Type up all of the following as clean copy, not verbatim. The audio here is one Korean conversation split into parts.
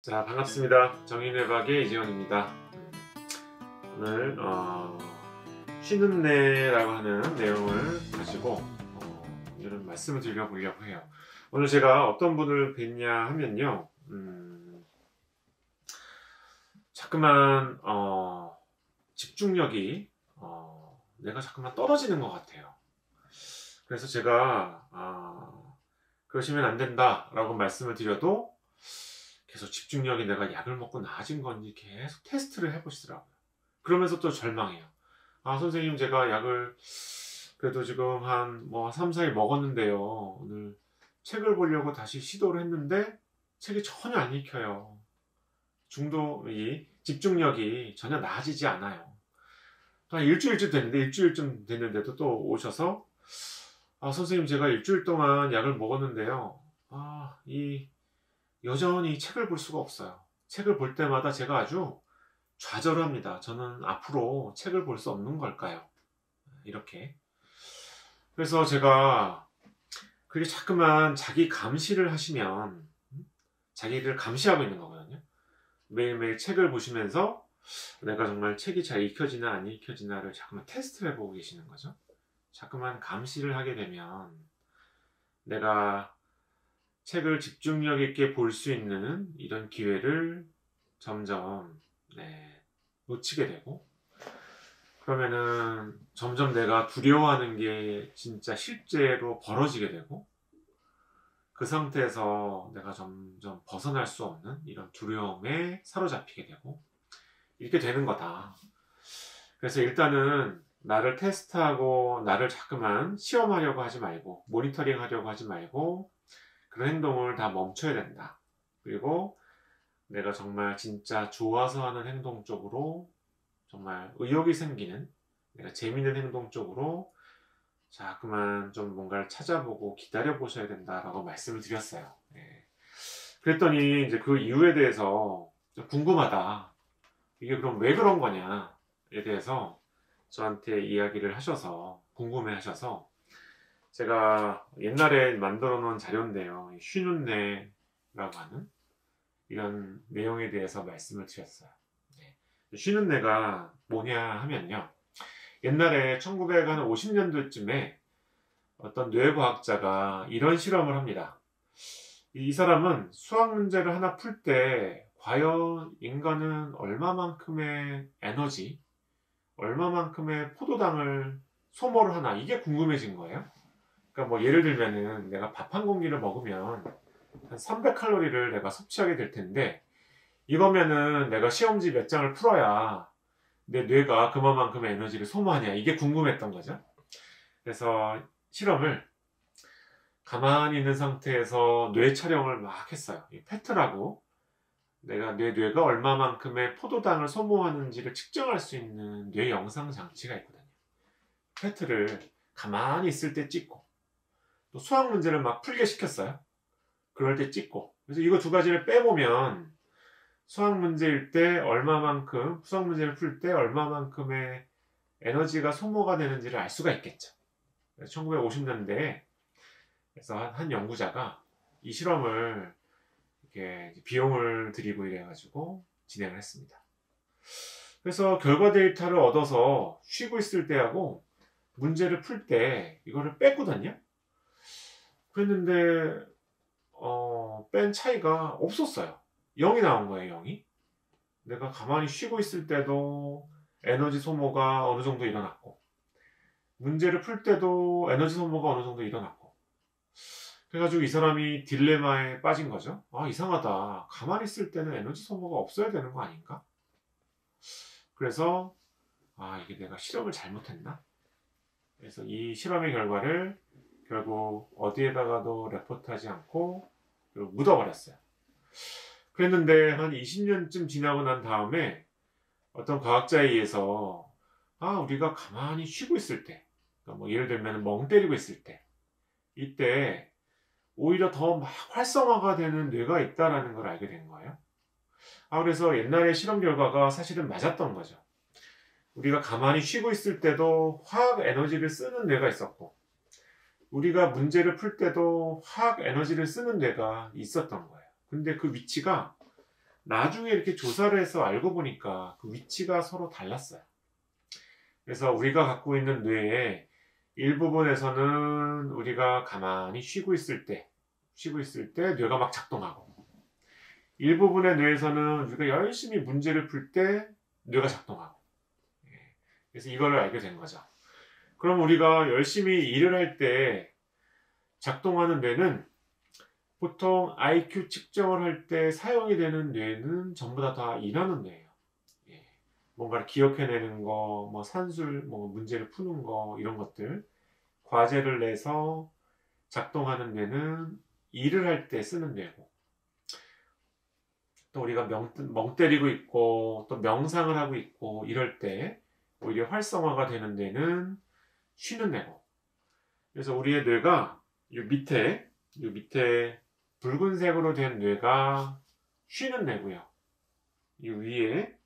자, 반갑습니다. 정의뇌박의 이지원입니다. 오늘 쉬는 내라고 하는 내용을 가지고 오늘은 말씀을 드려보려고 해요. 오늘 제가 어떤 분을 뵀냐 하면요, 자꾸만 집중력이 내가 자꾸만 떨어지는 것 같아요. 그래서 제가 그러시면 안 된다 라고 말씀을 드려도 계속 집중력이 내가 약을 먹고 나아진 건지 계속 테스트를 해보시더라고요. 그러면서 또 절망해요. 선생님, 제가 약을 그래도 지금 한 3, 4일 먹었는데요. 오늘 책을 보려고 다시 시도를 했는데 책이 전혀 안 읽혀요. 이 집중력이 전혀 나아지지 않아요. 또 한 일주일쯤 됐는데도 또 오셔서 선생님, 제가 일주일 동안 약을 먹었는데요. 여전히 책을 볼 수가 없어요. 책을 볼 때마다 제가 아주 좌절합니다. 저는 앞으로 책을 볼 수 없는 걸까요? 이렇게. 그래서 제가 그게 자꾸만 자기 감시를 하시면 자기를 감시하고 있는 거거든요. 매일매일 책을 보시면서 내가 정말 책이 잘 읽혀지나 안 읽혀지나를 자꾸만 테스트를 해보고 계시는 거죠. 자꾸만 감시를 하게 되면 내가 책을 집중력 있게 볼 수 있는 이런 기회를 점점 놓치게 되고, 그러면은 점점 내가 두려워하는 게 진짜 실제로 벌어지게 되고, 그 상태에서 내가 점점 벗어날 수 없는 이런 두려움에 사로잡히게 되고 이렇게 되는 거다. 그래서 일단은 나를 테스트하고 나를 자꾸만 시험하려고 하지 말고, 모니터링 하려고 하지 말고 그런 행동을 다 멈춰야 된다. 그리고 내가 정말 진짜 좋아서 하는 행동 쪽으로, 정말 의욕이 생기는, 내가 재밌는 행동 쪽으로 자꾸만 좀 뭔가를 찾아보고 기다려 보셔야 된다라고 말씀을 드렸어요. 그랬더니 이제 그 이유에 대해서 좀 궁금하다. 이게 그럼 왜 그런 거냐에 대해서 저한테 이야기를 하셔서, 궁금해 하셔서, 제가 옛날에 만들어 놓은 자료인데요. 쉬는 내라고 하는 이런 내용에 대해서 말씀을 드렸어요. 쉬는 내가 뭐냐 하면요. 옛날에 1950년도쯤에 어떤 뇌과학자가 이런 실험을 합니다. 이 사람은 수학 문제를 하나 풀 때 과연 인간은 얼마만큼의 에너지, 얼마만큼의 포도당을 소모를 하나, 이게 궁금해진 거예요. 그러니까 예를 들면은 내가 밥 한 공기를 먹으면 한 300칼로리를 내가 섭취하게 될 텐데, 이거면은 내가 시험지 몇 장을 풀어야 내 뇌가 그만큼의 에너지를 소모하냐, 이게 궁금했던 거죠. 그래서 실험을 가만히 있는 상태에서 뇌 촬영을 막 했어요. 이 페트라고, 내가 내 뇌가 얼마만큼의 포도당을 소모하는지를 측정할 수 있는 뇌 영상 장치가 있거든요. 페트를 가만히 있을 때 찍고, 또 수학 문제를 막 풀게 시켰어요. 그럴 때 찍고. 그래서 이거 두 가지를 빼보면 수학 문제일 때 얼마만큼, 수학 문제를 풀 때 얼마만큼의 에너지가 소모가 되는지를 알 수가 있겠죠. 1950년대에 그래서 한 연구자가 이 실험을 이렇게 비용을 들이고 이래가지고 진행을 했습니다. 그래서 결과 데이터를 얻어서 쉬고 있을 때하고 문제를 풀 때 이거를 뺐거든요. 그랬는데 뺀 차이가 없었어요. 0이 나온 거예요. 0이. 내가 가만히 쉬고 있을 때도 에너지 소모가 어느 정도 일어났고, 문제를 풀 때도 에너지 소모가 어느 정도 일어났고, 그래가지고 이 사람이 딜레마에 빠진 거죠. 이상하다. 가만히 있을 때는 에너지 소모가 없어야 되는 거 아닌가? 그래서 이게 내가 실험을 잘못했나? 그래서 이 실험의 결과를 결국 어디에다가도 레포트하지 않고 묻어버렸어요. 그랬는데 한 20년쯤 지나고 난 다음에 어떤 과학자에 의해서 우리가 가만히 쉬고 있을 때, 그러니까 예를 들면 멍 때리고 있을 때, 이때 오히려 더 막 활성화가 되는 뇌가 있다는 걸 알게 된 거예요. 그래서 옛날에 실험 결과가 사실은 맞았던 거죠. 우리가 가만히 쉬고 있을 때도 화학 에너지를 쓰는 뇌가 있었고, 우리가 문제를 풀 때도 화학 에너지를 쓰는 뇌가 있었던 거예요. 근데 그 위치가 나중에 이렇게 조사를 해서 알고 보니까 그 위치가 서로 달랐어요. 그래서 우리가 갖고 있는 뇌의 일부분에서는 우리가 가만히 쉬고 있을 때 뇌가 막 작동하고, 일부분의 뇌에서는 우리가 열심히 문제를 풀 때 뇌가 작동하고. 그래서 이거를 알게 된 거죠. 그럼 우리가 열심히 일을 할 때 작동하는 뇌는 보통 IQ 측정을 할 때 사용이 되는 뇌는 전부 다 일하는 뇌예요. 뭔가를 기억해내는 거, 뭐 산술, 뭐 문제를 푸는 거, 이런 것들, 과제를 내서 작동하는 뇌는 일을 할 때 쓰는 뇌고, 또 우리가 멍 때리고 있고 또 명상을 하고 있고 이럴 때 오히려 활성화가 되는 뇌는 쉬는 뇌고. 그래서 우리의 뇌가 이 밑에 붉은색으로 된 뇌가 쉬는 뇌고요. 이 위에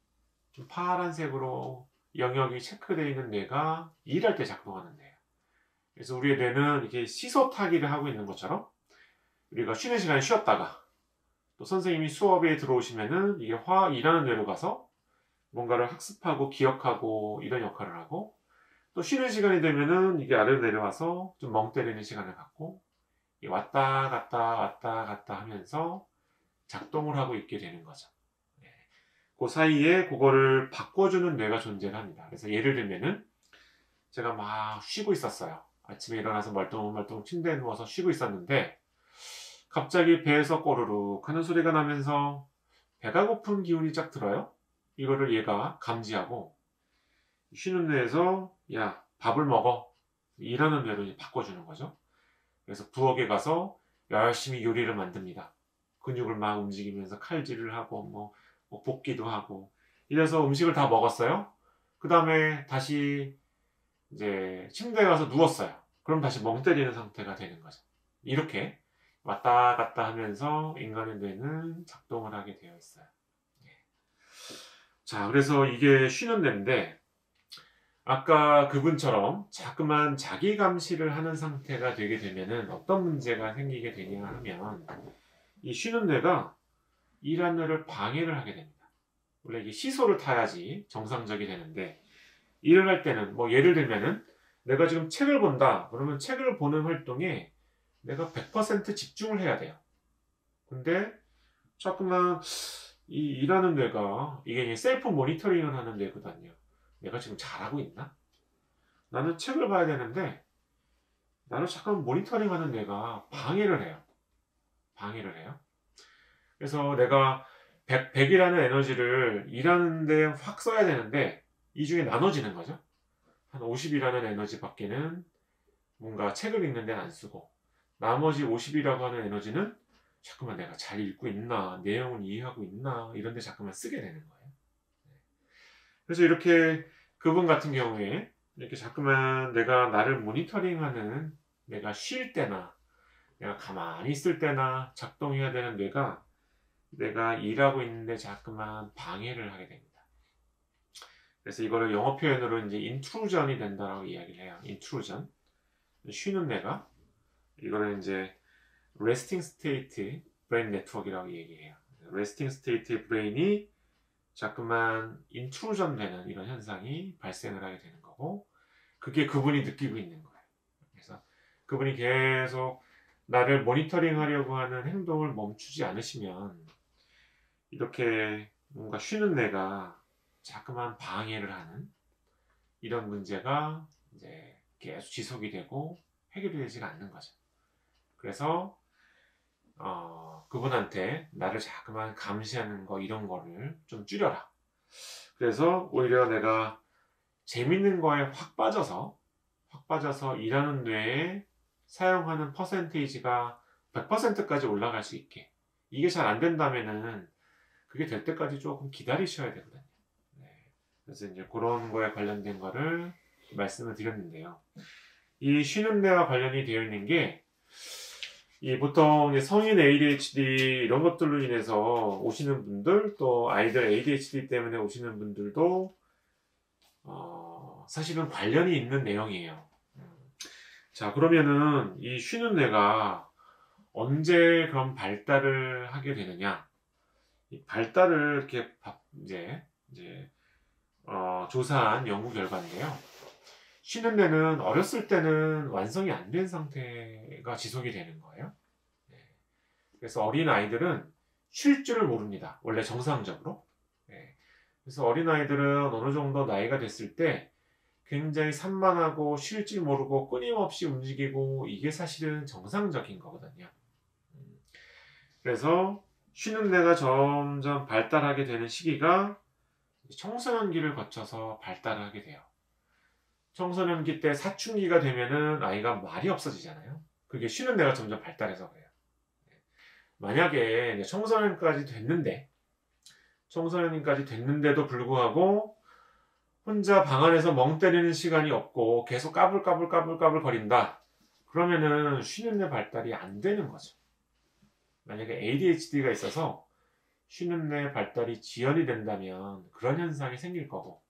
좀 파란색으로 영역이 체크되어 있는 뇌가 일할 때 작동하는 뇌예요. 그래서 우리의 뇌는 이렇게 시소 타기를 하고 있는 것처럼, 우리가 쉬는 시간에 쉬었다가 또 선생님이 수업에 들어오시면은 이게 일하는 뇌로 가서 뭔가를 학습하고 기억하고 이런 역할을 하고, 또 쉬는 시간이 되면은 이게 아래로 내려와서 좀 멍 때리는 시간을 갖고 왔다 갔다 하면서 작동을 하고 있게 되는 거죠. 그 사이에 그거를 바꿔주는 뇌가 존재를 합니다. 그래서 예를 들면은 제가 막 쉬고 있었어요. 아침에 일어나서 멀뚱멀뚱 침대에 누워서 쉬고 있었는데 갑자기 배에서 꼬르륵 하는 소리가 나면서 배가 고픈 기운이 쫙 들어요. 이거를 얘가 감지하고 쉬는 뇌에서 야, 밥을 먹어, 일하는 뇌로 바꿔주는 거죠. 그래서 부엌에 가서 열심히 요리를 만듭니다. 근육을 막 움직이면서 칼질을 하고 뭐 볶기도 하고 이래서 음식을 다 먹었어요. 그 다음에 다시 이제 침대에 가서 누웠어요. 그럼 다시 멍 때리는 상태가 되는 거죠. 이렇게 왔다 갔다 하면서 인간의 뇌는 작동을 하게 되어 있어요. 자, 그래서 이게 쉬는 뇌인데, 아까 그분처럼 자꾸만 자기 감시를 하는 상태가 되게 되면은 어떤 문제가 생기게 되냐 하면, 이 쉬는 뇌가 일하는 뇌를 방해를 하게 됩니다. 원래 이게 시소를 타야지 정상적이 되는데, 일을 할 때는 뭐 예를 들면은 내가 지금 책을 본다 그러면 책을 보는 활동에 내가 100% 집중을 해야 돼요. 근데 자꾸만 이 일하는 뇌가, 이게 셀프 모니터링을 하는 뇌거든요. 내가 지금 잘하고 있나? 나는 책을 봐야 되는데 나를 잠깐 모니터링하는 뇌가 방해를 해요. 그래서 내가 100이라는 에너지를 일하는 데 확 써야 되는데 이 중에 나눠지는 거죠. 한 50이라는 에너지 밖에는 뭔가 책을 읽는 데는 안 쓰고, 나머지 50이라고 하는 에너지는 자꾸만 내가 잘 읽고 있나, 내용을 이해하고 있나 이런 데 자꾸만 쓰게 되는 거예요. 그래서 이렇게 그분 같은 경우에 이렇게 자꾸만 내가 나를 모니터링하는, 내가 쉴 때나 내가 가만히 있을 때나 작동해야 되는 뇌가 내가 일하고 있는데 자꾸만 방해를 하게 됩니다. 그래서 이거를 영어 표현으로 이제 인트루전이 된다라고 이야기를 해요. 인트루전. 쉬는 뇌가, 이거를 이제 resting state brain network이라고 얘기해요. resting state brain이 자꾸만 인트루전 되는 이런 현상이 발생을 하게 되는 거고, 그게 그분이 느끼고 있는 거예요. 그래서 그분이 계속 나를 모니터링 하려고 하는 행동을 멈추지 않으시면 이렇게 뭔가 쉬는 뇌가 자꾸만 방해를 하는 이런 문제가 이제 계속 지속이 되고 해결이 되지가 않는 거죠. 그래서 그분한테 나를 자꾸만 감시하는 거, 이런 거를 좀 줄여라. 그래서 오히려 내가 재밌는 거에 확 빠져서 일하는 뇌에 사용하는 퍼센테이지가 100%까지 올라갈 수 있게, 이게 잘 안 된다면은 그게 될 때까지 조금 기다리셔야 되거든요. 그래서 이제 그런 거에 관련된 거를 말씀을 드렸는데요. 이 쉬는 뇌와 관련이 되어 있는 게, 이 보통 성인 ADHD 이런 것들로 인해서 오시는 분들, 또 아이들 ADHD 때문에 오시는 분들도 사실은 관련이 있는 내용이에요. 자, 그러면은 이 쉬는 뇌가 언제 그럼 발달을 하게 되느냐? 이 발달을 이렇게 이제 조사한 연구 결과인데요. 쉬는 뇌는 어렸을 때는 완성이 안 된 상태가 지속이 되는 거예요. 네. 그래서 어린 아이들은 쉴 줄을 모릅니다. 원래 정상적으로. 네. 그래서 어린 아이들은 어느 정도 나이가 됐을 때 굉장히 산만하고 쉴 줄 모르고 끊임없이 움직이고, 이게 사실은 정상적인 거거든요. 그래서 쉬는 뇌가 점점 발달하게 되는 시기가 청소년기를 거쳐서 발달을 하게 돼요. 청소년기 때 사춘기가 되면은 아이가 말이 없어지잖아요. 그게 쉬는 뇌가 점점 발달해서 그래요. 만약에 청소년까지 됐는데도 불구하고 혼자 방 안에서 멍 때리는 시간이 없고 계속 까불까불 거린다. 그러면은 쉬는 뇌 발달이 안 되는 거죠. 만약에 ADHD가 있어서 쉬는 뇌 발달이 지연이 된다면 그런 현상이 생길 거고,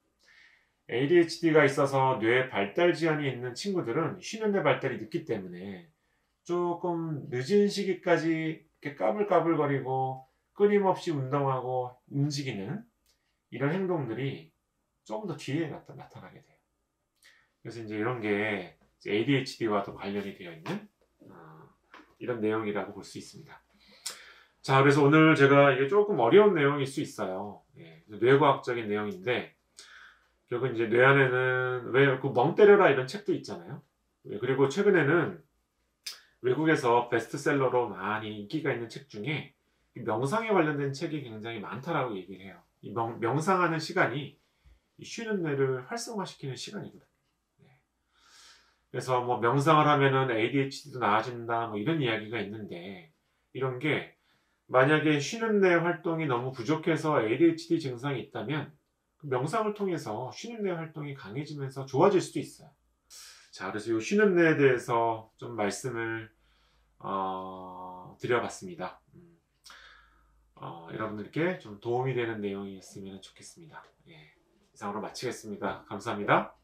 ADHD가 있어서 뇌 발달 지연이 있는 친구들은 쉬는 뇌 발달이 늦기 때문에 조금 늦은 시기까지 이렇게 까불까불거리고 끊임없이 운동하고 움직이는 이런 행동들이 조금 더 뒤에 나타나게 돼요. 그래서 이제 이런 게 ADHD와도 관련이 되어 있는 이런 내용이라고 볼 수 있습니다. 자, 그래서 오늘 제가 이게 조금 어려운 내용일 수 있어요. 예, 뇌과학적인 내용인데, 결국 이제 뇌 안에는 왜 그 멍 때려라 이런 책도 있잖아요. 그리고 최근에는 외국에서 베스트셀러로 많이 인기가 있는 책 중에 명상에 관련된 책이 굉장히 많다라고 얘기를 해요. 이 명상하는 시간이 이 쉬는 뇌를 활성화시키는 시간이거든요. 네. 그래서 뭐 명상을 하면은 ADHD도 나아진다 뭐 이런 이야기가 있는데, 이런 게 만약에 쉬는 뇌 활동이 너무 부족해서 ADHD 증상이 있다면 그 명상을 통해서 쉬는 뇌 활동이 강해지면서 좋아질 수도 있어요. 자, 그래서 이 쉬는 뇌에 대해서 좀 말씀을 드려봤습니다. 여러분들께 좀 도움이 되는 내용이었으면 좋겠습니다. 예, 이상으로 마치겠습니다. 감사합니다.